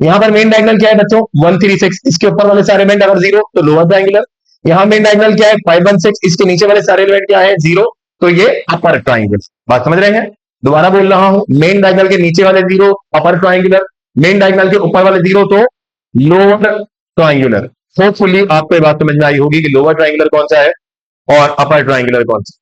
यहां पर मेन डायगोनल क्या है बच्चों? 136, इसके ऊपर वाले सारे एलिमेंट अगर जीरो तो लोअर ट्राइंगुलर। यहां मेन डायगोनल क्या है? 516, इसके नीचे वाले सारे एलिमेंट क्या है? जीरो, तो ये अपर ट्राइंगुलर। बात समझ रहे हैं? दोबारा बोल रहा हूं, मेन डायगोनल के नीचे वाले zero upper triangular, main diagonal के ऊपर वाले जीरो तो लोअर ट्राइंगुलर। होपफुली आपको ये बात समझ में आई होगी कि लोअर ट्राइंगुलर कौन सा है और अपर ट्राइंगुलर कौन सा।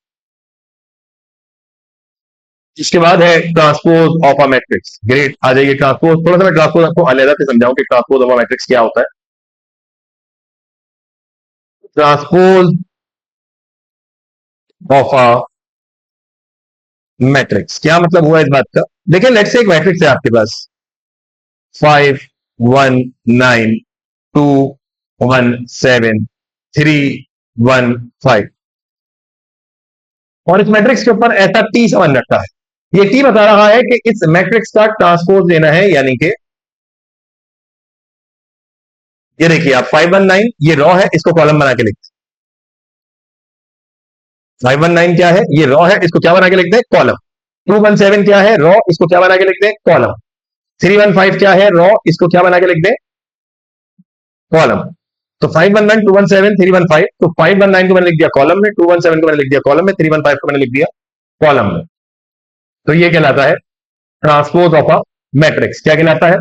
इसके बाद है transpose of a matrix. Great, आ जाइए ट्रांसपोज। थोड़ा सा मैं ट्रांसपोज आपको अलग से समझाऊं कि ट्रांसपोज ऑफ अ मैट्रिक्स क्या होता है। ट्रांसपोज ऑफ अ मैट्रिक्स क्या मतलब हुआ इस बात का? देखिए, लेट्स से एक मैट्रिक्स है आपके पास 5 1 9 2 1 7 3 1 5, और इस मैट्रिक्स के ऊपर ऐसा टी समान रखा है। ये टी बता रहा है कि इस मैट्रिक्स का ट्रांसपोज लेना है, यानी कि ये देखिए आप 519 ये रॉ है, इसको कॉलम बना के लिखते हैं। 519 क्या है? ये रॉ है, इसको क्या बना के लिखते हैं? कॉलम। 217 क्या है? रॉ, इसको क्या बना के लिखते हैं? कॉलम। 315 क्या है? रॉ, इसको क्या बना के लिखते हैं? कॉलम। तो 519 217 315, तो 519 को मैंने लिख दिया कॉलम में, 217 को मैंने लिख दिया कॉलम में, 315 को मैंने लिख दिया कॉलम में। तो ये कहलाता है ट्रांसपोज ऑफ अ मैट्रिक्स। क्या कहलाता है?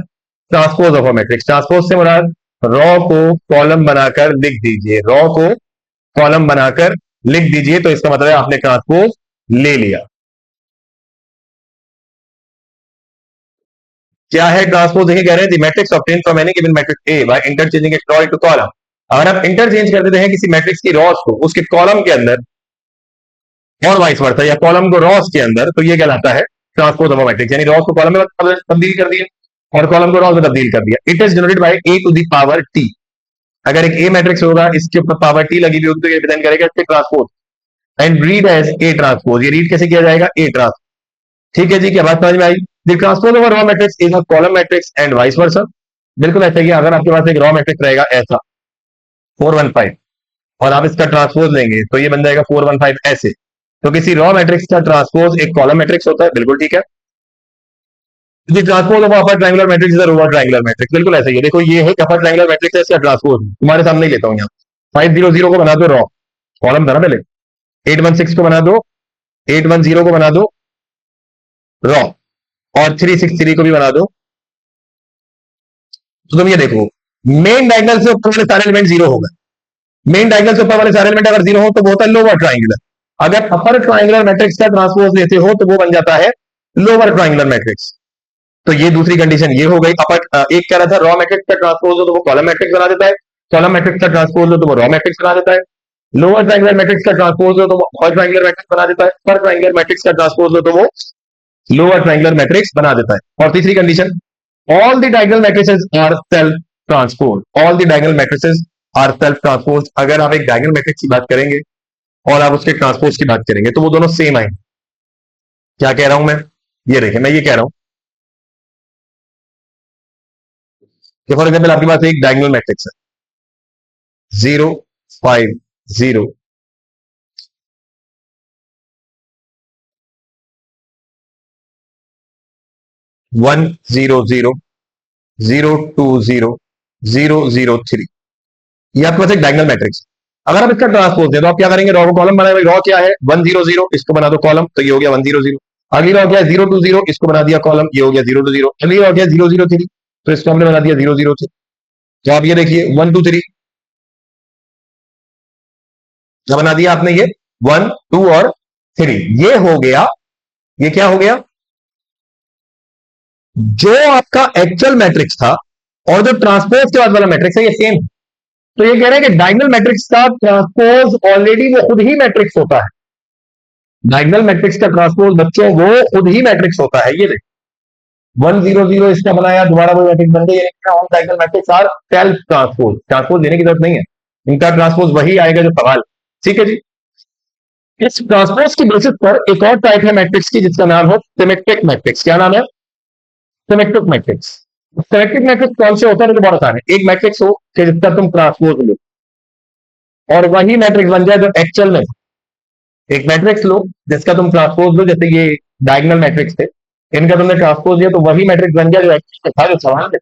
Transpose of a matrix. Transpose से मुराद रॉ को कॉलम बनाकर लिख दीजिए, रॉ को कॉलम बनाकर लिख दीजिए, तो इसका मतलब है आपने ट्रांसपोज ले लिया। क्या है ट्रांसपोज? देखिए कह रहे हैं matrix obtain from any given matrix A by interchanging it's raw into column. अगर आप इंटरचेंज कर देते हैं किसी मैट्रिक्स की रॉस को उसके कॉलम के अंदर और वाइस वर्सा, या कॉलम को रॉस के अंदर, तो ये कहलाता है ट्रांसपोज ऑफ अ मैट्रिक्स। यानी रॉस को कॉलम में तब्दील कर दिया और कॉलम को रॉस में तब्दील कर दिया। It is generated by A to the power T. अगर एक ए मैट्रिक्स होगा, इसके ऊपर पावर टी लगी हुई होगी, तो ये रिप्रेजेंट करेगा इसके transpose and read as A transpose. ये रीड कैसे किया जाएगा? A transpose. ठीक है जी, क्या बात समझ में आई? The transpose of row matrix is a column matrix and vice versa. बिल्कुल ऐसा ही है। अगर आपके पास एक रॉ मैट्रिक्स रहेगा ऐसा 415, और आप इसका ट्रांसपोज लेंगे तो ये बन जाएगा 415 ऐसे। तो किसी रॉ मैट्रिक्स का ट्रांसपोज एक कॉलम मैट्रिक्स होता है, बिल्कुल ठीक है। Transpose of upper triangular matrix is a lower triangular matrix. बिल्कुल ऐसा ही है। देखो, ये है अपर ट्रायंगुलर मैट्रिक्स है, इसका ट्रांसपोज तुम्हारे सामने ही लेता हूं। यहाँ 500 को बना दो रॉ, कॉलम था ना पहले। 816 को बना दो, 810 को बना दो रॉ, और 363 को भी बना दो। तो तुम ये देखो, मेन डायगोनल से ऊपर वाले सारे एलिमेंट जीरो हो गए। मेन डायगोनल से ऊपर वाले सारे एलिमेंट अगर जीरो हो तो वो होता है लोअर ट्रायंगुलर। अगर अपर ट्रायंगुलर मैट्रिक्स का ट्रांसपोज लेते हो तो वो बन जाता है लोअर ट्रायंगुलर मैट्रिक्स। तो ये दूसरी कंडीशन ये हो गई। अपर एक कह रहा था रॉ मैट्रिक्स का ट्रांसपोज हो तो वो कॉलम मैट्रिक्स बना देता है, कॉलम मैट्रिक्स का ट्रांसपोज हो तो वो रॉ मैट्रिक्स बना देता है, लोअर ट्रायंगुलर मैट्रिक्स का ट्रांसपोज हो तो वो अपर ट्रायंगुलर मैट्रिक्स बना देता है, अपर ट्रायंगुलर मैट्रिक्स का ट्रांसपोज हो तो वो लोअर ट्रायंगुलर मैट्रिक्स बना देता है। और तीसरी condition, all the diagonal matrices are self transpose. All the diagonal matrices are self transpose. अगर आप एक डायगोनल मैट्रिक्स की बात करेंगे और आप उसके ट्रांसपोज की बात करेंगे तो वो दोनों सेम आएंगे। क्या कह रहा हूं मैं? ये देखिए, मैं ये कह रहा हूं कि फॉर एग्जाम्पल आपके पास एक डायगोनल मैट्रिक्स है 0 5 0 1 0 0 0 2 0 0 0 3। ये आपके पास एक डायगोनल मैट्रिक्स। अगर आप इसका ट्रांसपोज दें तो आप क्या करेंगे? रॉ को कॉलम बनाए। रॉ क्या है? 1 0 0, इसको बना दो कॉलम, तो ये हो गया 1 0 0। अगली रॉ क्या है? 0 2 0, इसको बना दिया कॉलम, ये हो गया 0 2 0। अगली रॉ क्या है? 0 0 3, तो इसको हमने बना दिया 0 0 3। तो आप ये देखिए 1 2 3 क्या बना दिया आपने? ये 1 2 और 3, ये हो गया। ये क्या हो गया? जो आपका एक्चुअल मैट्रिक्स था और जो ट्रांसपोज के बाद वाला मैट्रिक्स है, ये सेम। तो ये कह रहे हैं कि डायगोनल मैट्रिक्स का ट्रांसपोज ऑलरेडी वो खुद ही मैट्रिक्स होता है। डायगोनल मैट्रिक्स का ट्रांसपोज बच्चों वो खुद ही मैट्रिक्स होता है। ये देखो 1 0 0 इसका बनाया, दोबारा वो मैट्रिक्स बन गई। Diagonal matrix are self transpose. Transpose देने की जरूरत नहीं है, इनका ट्रांसपोज वही आएगा जो सवाल। ठीक है जी। इस ट्रांसपोज की बेसिस पर एक और टाइप है मैट्रिक्स की जिसका नाम है सिमेट्रिक मैट्रिक्स। क्या नाम है? Symmetric matrix. सिमेट्रिक मैट्रिक्स कौन से होता है? तो बहुत आसान है। एक मैट्रिक्स हो कि जिसका तुम ट्रांसपोज लो, और वही मैट्रिक्स बन जाए जो एक्चुअल में एक मैट्रिक्स लो जिसका तुम ट्रांसपोज लो, जैसे ये डायगोनल मैट्रिक्स थे, इनका तुमने ट्रांसपोज दिया तो वही मैट्रिक्स बन गया जो एक्चुअल में था, जो सवाल में।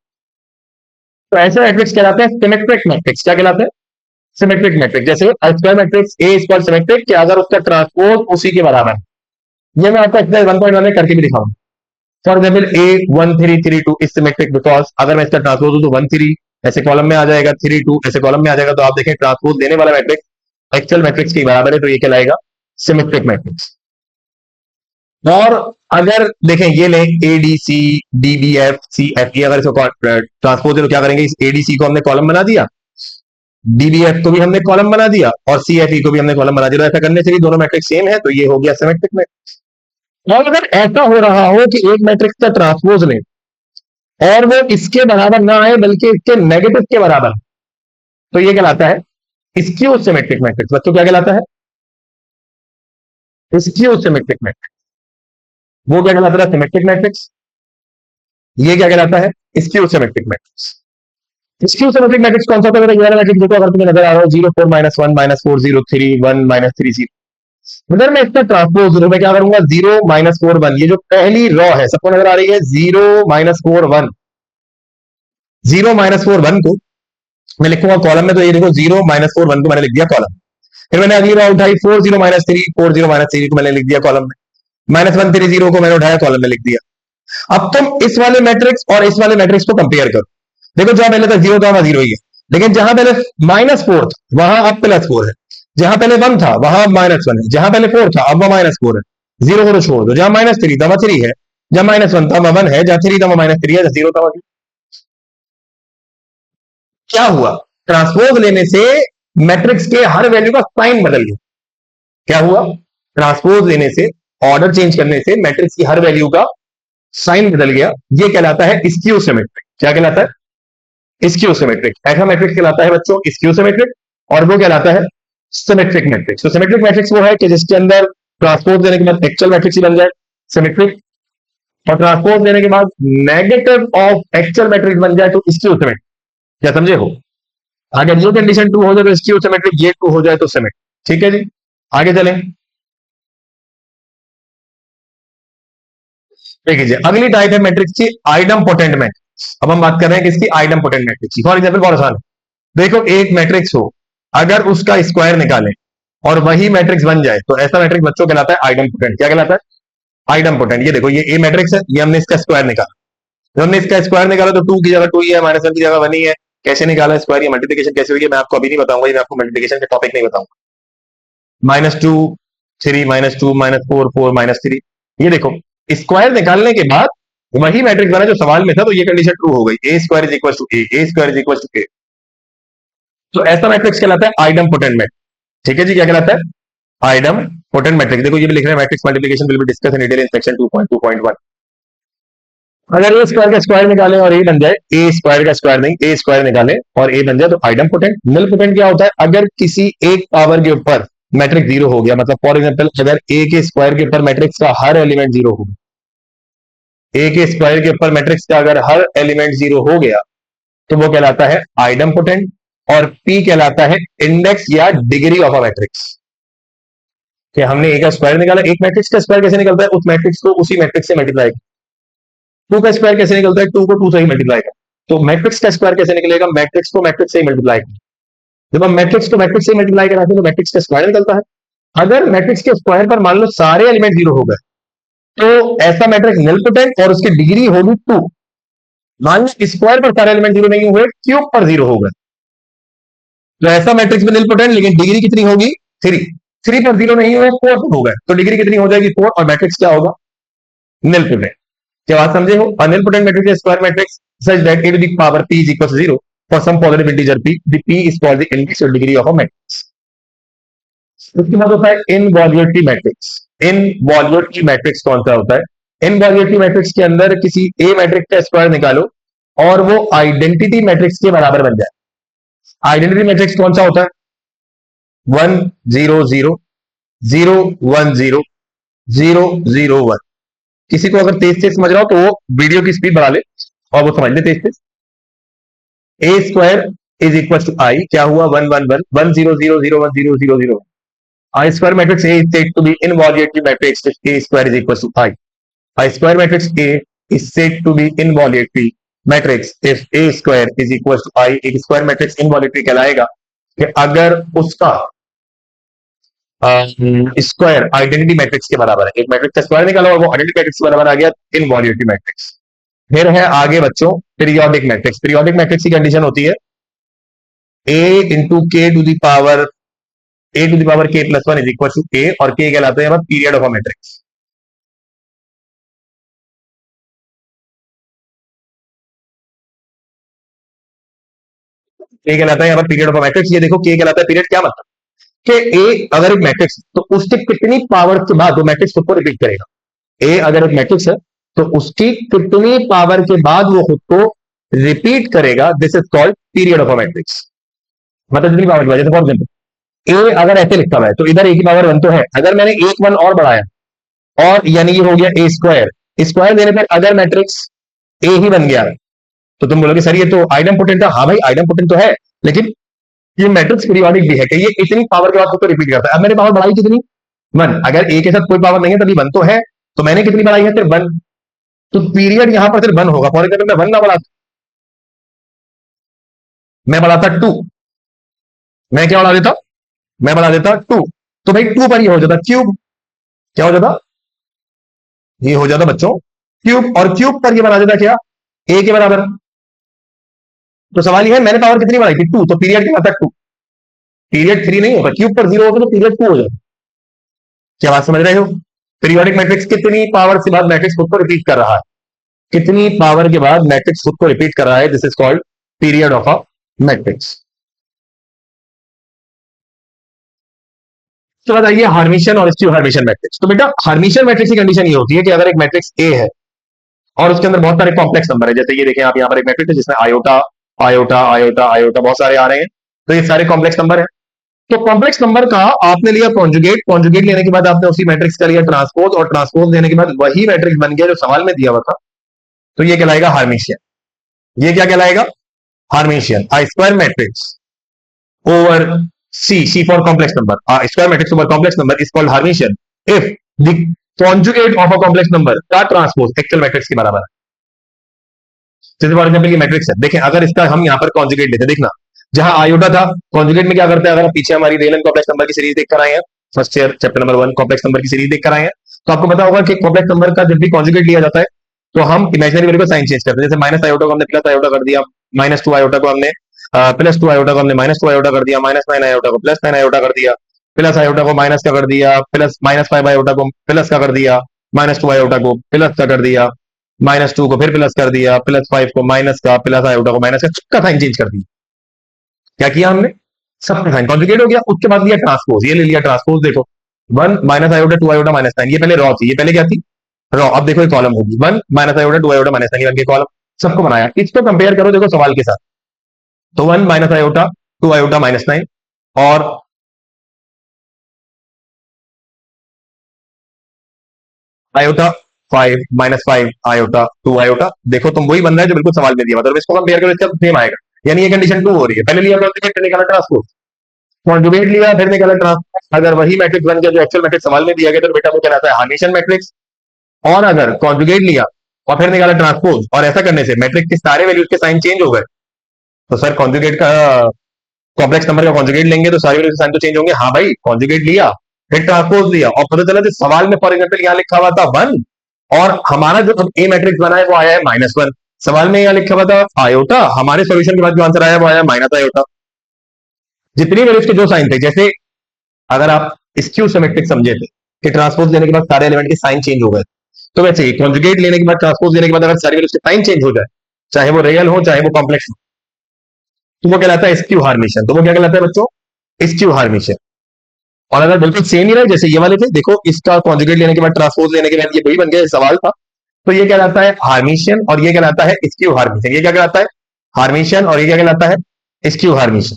तो ऐसे मैट्रिक्स कहलाते हैं सिमेट्रिक मैट्रिक्स। क्या कहलाते हैं? Symmetric matrix. जैसे square matrix A equal symmetric कि अगर उसका ट्रांसपोज उसी के बराबर है। ये मैं आपको एक्सरसाइज 1.1 में करके भी दिखाऊंगा। For example A 1 3 3 2 is symmetric because अगर मैं इसका ट्रांसपोज हूं तो 1 3 ऐसे कॉलम में आ जाएगा, 3 2 ऐसे कॉलम में आ जाएगा। तो आप देखें ट्रांसपोज देने वाला मैट्रिक्स एक्चुअल मैट्रिक्स के बराबर है, तो ये कहलाएगा सिमेट्रिक मैट्रिक्स। और अगर देखें ये लें A D C D B F C F, ये अगर इसको ट्रांसपोज है तो क्या करेंगे, इस ए डी सी को हमने कॉलम बना दिया, डीबीएफ को भी हमने कॉलम बना दिया और सीएफई को भी हमने कॉलम बना दिया। तो ऐसा करने से भी दोनों मैट्रिक्स सेम है, तो ये हो गया सिमेट्रिक मैट्रिक्स। और अगर ऐसा हो रहा हो कि एक मैट्रिक्स का ट्रांसपोज लें और वो इसके बराबर ना आए बल्कि इसके नेगेटिव के बराबर, तो ये कहलाता है स्क्यू सिमेट्रिक मैट्रिक्स। बच्चों क्या कहलाता है? Skew symmetric matrix. वो क्या कहलाता है? Symmetric matrix. ये क्या कहलाता है? Skew symmetric matrix. Skew symmetric matrix कौन सा होता है? ये वाला मैट्रिक्स देखो, अगर तुम्हें नजर आ रहा हो 0 4 -1 -4 0 3 1 -3 0, अगर मैं इसका ट्रांसपोज लूं, मैं क्या करूंगा, 0 -4 1, ये जो पहली रॉ है सबको नजर आ रही है, 0 -4 1, 0 -4 1 को मैं लिखूंगा कॉलम में। तो ये देखो 0 -4 1 को मैंने लिख दिया कॉलम। फिर मैंने अगली रॉ उठाई 4 0 -3 4 0 -3 को मैंने लिख दिया कॉलम में। -1 3 0 को मैंने उठाया कॉलम में लिख दिया। अब तुम इस वाले मैट्रिक्स और इस वाले मैट्रिक्स को कंपेयर करो। देखो जहां पहले था 0 था वहां 0 ही है, लेकिन जहां पहले -4 था वहां अब +4 है। जहां पहले 1 था वहां -1 है, जहां पहले 4 था अब वहां -4 है। 0 को तो छोड़ दो, जहां -3 था वहां 3 है, जहां -1 था वहां 1 है, जहां 3 था वहां -3 है, जहां 0 था वहां 0। क्या हुआ? ट्रांसपोज लेने से मैट्रिक्स के हर वैल्यू का साइन बदल गया। क्या हुआ? ट्रांसपोज लेने से, ऑर्डर चेंज करने से मैट्रिक्स की हर वैल्यू का साइन बदल गया। ये कहलाता है स्क्यू सिमेट्रिक। क्या कहलाता है? Skew symmetric. ऐसा मैट्रिक्स कहलाता है बच्चों स्क्यू सिमेट्रिक, और वो कहलाता है सिमेट्रिक मैट्रिक्स। तो सिमेट्रिक मैट्रिक्स वो है कि जिसके अंदर ट्रांसपोज देने के बाद एक्चुअल मैट्रिक्स ही बन जाए, सिमेट्रिक। और ट्रांसपोज देने के बाद नेगेटिव ऑफ एक्चुअल मैट्रिक्स बन जाए तो स्क्यू सिमेट्रिक। क्या समझे हो? अगर ये कंडीशन ट्रू हो जाए तो स्क्यू सिमेट्रिक, ये ट्रू हो जाए तो सिमेट्रिक। ठीक है जी, आगे चलें। देखिए अगली टाइप है मैट्रिक्स की आइडम पोटेंट मैट्रिक्स। अब हम बात कर रहे हैं किसकी? आइडम पोटेंट मैट्रिक्स की। फॉर एग्जाम्पल बहुत आसान है, देखो एक मैट्रिक्स हो, अगर उसका स्क्वायर निकालें और वही मैट्रिक्स बन जाए तो ऐसा मैट्रिक्स बच्चों कहलाता है आइडम पोटेंट। क्या कहलाता है? Idem potent. ये देखो ये ए मैट्रिक्स है, ये हमने इसका स्क्वायर निकाला। जब हमने इसका स्क्वायर निकाला तो 2 की जगह 2 ही है, -1 की जगह 1 ही है। कैसे निकाला स्क्वायर? ये मल्टीप्लिकेशन कैसे हुई है मैं आपको अभी नहीं बताऊंगा, ये मैं आपको मल्टीप्लिकेशन के टॉपिक नहीं बताऊंगा। -2 3 -2 -4 4 -3, ये देखो स्क्वायर निकालने के बाद वही मैट्रिक्स बना जो सवाल में था, तो ये कंडीशन ट्रू हो गई, A square is equal to A, A square is equal to A. तो ऐसा मैट्रिक्स कहलाता है आइडम पोटेंट मैट्रिक्स। ठीक है जी, क्या कहलाता है? Idem potent matrix. देखो ये भी लिख रहे हैं, matrix multiplication will be discuss in detail in section 2.2.1। अगर ए स्क्वायर का स्क्वायर निकाले और ए बन जाए, ए स्क्वायर का स्क्वायर नहीं, ए स्क्वायर निकाले और ए बन जाए तो आइडम पोटेंट। निल पोटेंट क्या होता है? अगर किसी एक पावर के ऊपर मैट्रिक्स 0 हो गया, मतलब फॉर एग्जांपल अगर ए के स्क्वायर के ऊपर मैट्रिक्स का हर एलिमेंट 0 हो गया, ए के स्क्वायर के ऊपर मैट्रिक्स का अगर हर एलिमेंट 0 हो गया तो वो कहलाता है आइडम पोटेंट। और पी कहलाता है इंडेक्स या डिग्री ऑफ अ मैट्रिक्स। कि हमने ए का स्क्वायर निकाला, एक मैट्रिक्स का स्क्वायर कैसे निकलता है? उस मैट्रिक्स को उसी मैट्रिक्स से मल्टीप्लाई। 2 का स्क्वायर कैसे निकलता है? 2 को 2 से ही मल्टीप्लाई कर। तो मैट्रिक्स का स्क्वायर कैसे निकलेगा? मैट्रिक्स को मैट्रिक्स से ही मल्टीप्लाई कर। जब हम मैट्रिक्स को मैट्रिक्स से मल्टीप्लाई कराते हैं तो मैट्रिक्स का स्क्वायर निकलता है। अगर मैट्रिक्स के स्क्वायर पर मान लो सारे एलिमेंट 0 हो गए तो ऐसा मैट्रिक्स निलपोटेंट और उसकी डिग्री होगी 2। मान लो स्क्वायर पर सारे एलिमेंट 0 नहीं हुए, क्यूब पर 0 हो गए, तो ऐसा मैट्रिक्स में निलपोटेंट, लेकिन डिग्री कितनी होगी? 3। 3 पर 0 नहीं हुए, 4 पर हो गए, तो डिग्री कितनी हो जाएगी? 4, और मैट्रिक्स क्या होगा? निलपोटेंट। क्या बात समझे हो? A nilpotent matrix is a square matrix such that a to the power p is equal to 0 for some positive integer p. The p is called the index or degree of a matrix. इसके बाद होता है involutory matrix. Involutory matrix कौन सा होता है? Involutory matrix के अंदर किसी ए मैट्रिक्स का स्क्वायर निकालो और वो आइडेंटिटी मैट्रिक्स के बराबर बन जाए। आइडेंटिटी मैट्रिक्स कौन सा होता है? 1 0 0 0 1 0 0 0 1। किसी को अगर तेज तेज समझ रहा हो तो वो वीडियो की स्पीड बढ़ा ले और वो समझ ले तेज तेज। ए स्क्वायर इज इक्वल टू आई, क्या हुआ 1 1 1 1 0 0 0 1 0 0 0, I square matrix A is said to be involutory matrix if A square is equal to I. I square matrix A is said to be involutory matrix if A square is equal to I. एक square matrix involutory कहलाएगा कि अगर उसका square identity matrix के बराबर है। एक matrix का स्क्वायर निकाला और वो आइडेंटिटी मैट्रिक्स के बराबर आ गया, इनवॉल्यूटरी मैट्रिक्स। फिर है आगे बच्चों पीरियोडिक मैट्रिक्स। पीरियोडिक मैट्रिक्स की कंडीशन होती है a इंटू के to the power a to the power k plus 1 is equal to a, और k कहलाता है period of a matrix. k कहलाता है यहाँ पर पीरियड ऑफ अ मैट्रिक्स। ये देखो k कहलाता है पीरियड, क्या मतलब कि a अगर एक मैट्रिक्स तो उसके कितनी पावर के बाद वो मैट्रिक्स खुद को रिपीट करेगा। a अगर एक मैट्रिक्स है तो उसकी कितनी पावर के बाद वो खुद को रिपीट करेगा, this is called period of a matrix. मतलब जितनी पावर की वजह से, फॉर एग्जाम्पल ए अगर ऐसे लिखा हुआ है तो इधर ए की पावर 1 तो है, अगर मैंने एक 1 और बढ़ाया और यानी ये हो गया ए स्क्वायर। स्क्वायर देने पर अगर मैट्रिक्स ए ही बन गया तो तुम बोलोगे सर ये तो आइडम पोटेंट है। हाँ भाई आइडम पोटेंट तो है, लेकिन ये मैट्रिक्स पीरियोडिक भी है कि ये इतनी पावर के बाद खुद को रिपीट करता है। अब मैंने पावर बढ़ाई कितनी 1, अगर ए के साथ कोई पावर नहीं है तभी 1 तो है, तो मैंने कितनी बढ़ाई है सिर्फ 1, तो पीरियड यहां पर सिर्फ 1 होगा। फॉर एग्जाम्पल मैं 1 ना बढ़ाता, मैं बढ़ाता 2, मैं क्या बढ़ा देता, मैं बढ़ा देता 2, तो भाई 2 पर ये हो जाता क्यूब, क्या हो जाता, ये हो जाता बच्चों क्यूब, और क्यूब पर ये बना देता क्या, ए के बराबर। तो सवाल ये है मैंने पावर कितनी बढ़ाई थी 2, तो पीरियड क्या था 2, पीरियड 3 नहीं होगा, क्यूब पर 0 होगा तो पीरियड 2 हो जाएगा। क्या बात समझ रहे हो। पीरियोडिक मैट्रिक्स कितनी पावर के बाद मैट्रिक्स खुद को रिपीट कर रहा है, कितनी पावर के बाद मैट्रिक्स खुद को रिपीट कर रहा है, this is called period of a matrix. तो बताइए हार्मिशियन और स्क्यू हार्मिशियन मैट्रिक्स। तो बेटा हार्मिशियन मैट्रिक्स की कंडीशन ये होती है कि अगर एक मैट्रिक्स ए है और उसके अंदर बहुत सारे कॉम्प्लेक्स नंबर है, जैसे ये देखें आप यहाँ पर एक मैट्रिक्स है जिसमें आयोटा आयोटा आयोटा आयोटा बहुत सारे आ रहे हैं, तो ये सारे कॉम्प्लेक्स नंबर है। तो कॉम्प्लेक्स नंबर का आपने लिया कॉन्जुगेट, कॉन्जुगेट लेने के बाद आपने उसी मैट्रिक्स का लिया ट्रांसपोज, और ट्रांसपोज लेने के बाद वही मैट्रिक्स बन गया जो सवाल में दिया हुआ था, तो ये कहलाएगा हार्मिशियन। ये क्या कहलाएगा, hermitian. A square matrix over C for complex number, square matrix over complex number is called hermitian if the conjugate of a complex number का ट्रांसपोज एक्चुअल मैट्रिक्स के बराबर है। जैसे फॉर एग्जाम्पल ये मैट्रिक्स है, देखें अगर इसका हम यहाँ पर कॉन्जुगेट लेते, देखना जहां आयोटा था कॉन्जुगेट में क्या करते हैं, अगर आप पीछे हमारी रियल एंड कॉम्प्लेक्स नंबर की सीरीज देख कर आए हैं, first year chapter number 1 complex number की सीरीज देख कर आए हैं, तो आपको पता होगा कि कॉम्प्लेक्स नंबर का जब भी कॉन्जुगेट लिया जाता है तो हम इमेजिनरी वैल्यू का साइन चेंज करते हैं। जैसे माइनस आयोटा को हमने प्लस आयोटा कर दिया, -2 आयोटा को हमने +2 आयोटा को हमने -2 आयोटा कर दिया, -9 आयोटा को +9 आयोटा कर दिया, प्लस आयोटा को माइनस का कर दिया, प्लस -5 आयोटा को प्लस का कर दिया, -2 आयोटा को प्लस का कर दिया, -2 को फिर प्लस कर दिया, +5 को माइनस का, प्लस आयोटा को माइनस का, सबका साइन चेंज कर दिया। क्या किया हमने, सबका साइन कॉन्जुगेट हो गया। उसके बाद लिया ट्रांसपोज, ये ले लिया ट्रांसपोज, देखो 1 माइनस आयोटा 2 आयोटा -9, ये पहले रॉ थी, ये पहले क्या थी रॉ, अब देखो ये कॉलम होगी 1 माइनस आयोटा 2 आयोटा -9, ये बन के कॉलम, सबको बनाया। इसको कंपेयर करो देखो सवाल के साथ, तो 1 माइनस आयोटा 2 आयोटा -9 और आयोटा 5 -5 आयोटा 2 आयोटा, देखो तुम वही बन रहा है जो बिल्कुल सवाल में दिया, मतलब इसको कंपेयर करो इसका सेम आएगा, यानी ये कंडीशन 2 हो रही है। पहले लिया कॉन्जुगेट, फिर निकाला ट्रांसपोज, कॉन्जुगेट लिया फिर निकाला ट्रांसपोज, अगर वही मैट्रिक्स बन गया जो एक्चुअल मैट्रिक्स सवाल में दिया गया तो बेटा वो कहलाता है हार्मिशियन मैट्रिक्स। और अगर कॉन्जुगेट लिया और फिर निकाला ट्रांसपोज, और ऐसा करने से मैट्रिक्स के सारे वैल्यूज के साइन चेंज हो गए, तो सर कॉन्जुगेट का कॉम्प्लेक्स नंबर का कॉन्जुगेट लेंगे तो सारे वैल्यूज के साइन तो चेंज होंगे। हाँ भाई कॉन्जुगेट लिया फिर ट्रांसपोज लिया और पता चला कि सवाल में फॉर एग्जाम्पल यहाँ लिखा हुआ था 1 और हमारा जो ए मैट्रिक्स बना है वो आया है -1, सवाल में यहाँ लिखा हुआ था आयोटा, हमारे सॉल्यूशन के बाद जो आंसर आया वो आया माइनस आयोटा। जितनी वैल्यूज के जो साइन थे, जैसे अगर आप स्क्यू सिमेट्रिक समझे थे कि ट्रांसपोज लेने के बाद सारे एलिमेंट के साइन चेंज हो गए, तो वैसे ही कॉन्जुगेट लेने के बाद ट्रांसपोज लेने के बाद अगर सारी वैल्यूज के साइन चेंज हो जाए, चाहे वो रियल हो चाहे वो कॉम्प्लेक्स हो, तो वो कहलाता है स्क्यू हार्मिशियन। तो वो क्या कहलाता है बच्चों, स्क्यू हार्मिशियन। और अगर बिल्कुल सेम ही रहे जैसे ये वाले थे, देखो इसका कॉन्जुगेट लेने के बाद ट्रांसपोज लेने के बाद ये वही बन गया सवाल था, तो ये कहलाता है हार्मिशियन और ये कहलाता है स्क्यू हार्मिशियन। ये क्या कहलाता है, हार्मिशियन, और ये क्या कहलाता है स्क्यू हार्मिशियन।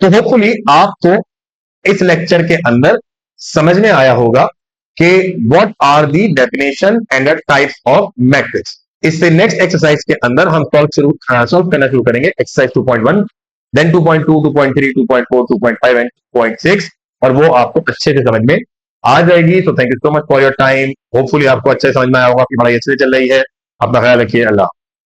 तो होपफुली आपको इस लेक्चर के अंदर समझ में आया होगा कि what are the definition and the types of matrix. इससे नेक्स्ट एक्सरसाइज के अंदर हम सॉल्व करना शुरू करेंगे एक्सरसाइज 2.1, देन 2.2, 2.3, 2.4, 2.5 एंड 2.6, और वो आपको अच्छे से समझ में आ जाएगी। तो thank you so much for your time. Hopefully आपको अच्छे समझ में आया होगा, आपकी पढ़ाई अच्छे से चल रही है। अपना ख्याल रखिए। अल्लाह।